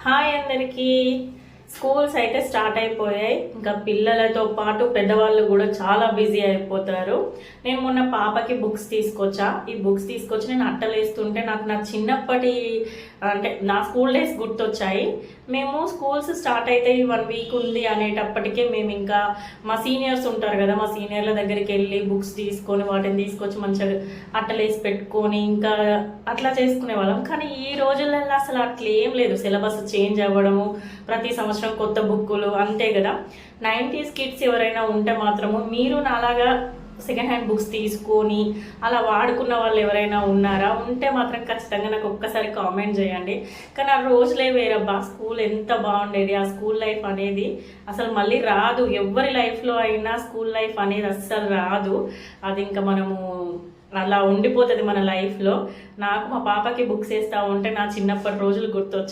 Hi అందరికీ. Schools అయితే start అయిపోయాయి. ఇంకా పిల్లలతో పాటు పెద్దవాళ్ళు కూడా చాలా బిజీ అయిపోతారు. నేను మొన్న పాపకి బుక్స్ తీసుకొచ్చా. ఈ బుక్స్ తీసుకొచ్చి నేను అట్టలేస్తుంటే నాకు నా చిన్నప్పటి అంటే నా స్కూల్ డేస్ గుర్తొచ్చాయి. మేము స్కూల్స్ స్టార్ట్ అయితే 1 వీక్ ఉంది అనేటప్పటికే మేము ఇంకా మా సీనియర్స్ ఉంటారు కదా, మా సీనియర్ల దగ్గరికి వెళ్ళి బుక్స్ తీసుకొని వాటిని తీసుకొచ్చి మంచిగా అట్టలేసి పెట్టుకొని ఇంకా అట్లా చేసుకునే వాళ్ళం. కానీ ఈ రోజులలో అసలు అట్లా ఏం లేదు. సిలబస్ చేంజ్ అవ్వడము, ప్రతి సంవత్సరం కొత్త బుక్కులు, అంతే కదా. 90s కిడ్స్ ఎవరైనా ఉంటే మాత్రము మీరు నాలాగా సెకండ్ హ్యాండ్ బుక్స్ తీసుకొని అలా వాడుకున్న వాళ్ళు ఎవరైనా ఉన్నారా? ఉంటే మాత్రం ఖచ్చితంగా నాకు ఒక్కసారి కామెంట్ చేయండి. కానీ ఆ రోజులే వేరబ్బా. స్కూల్ ఎంత బాగుండేది. ఆ స్కూల్ లైఫ్ అనేది అసలు మళ్ళీ రాదు. ఎవరి లైఫ్లో అయినా స్కూల్ లైఫ్ అనేది అస్సలు రాదు. అది ఇంకా మనము అలా ఉండిపోతుంది మన లైఫ్లో. నాకు మా పాపకి బుక్స్ వేస్తూ ఉంటే నా చిన్నప్పటి రోజులు గుర్తొచ్చాయి.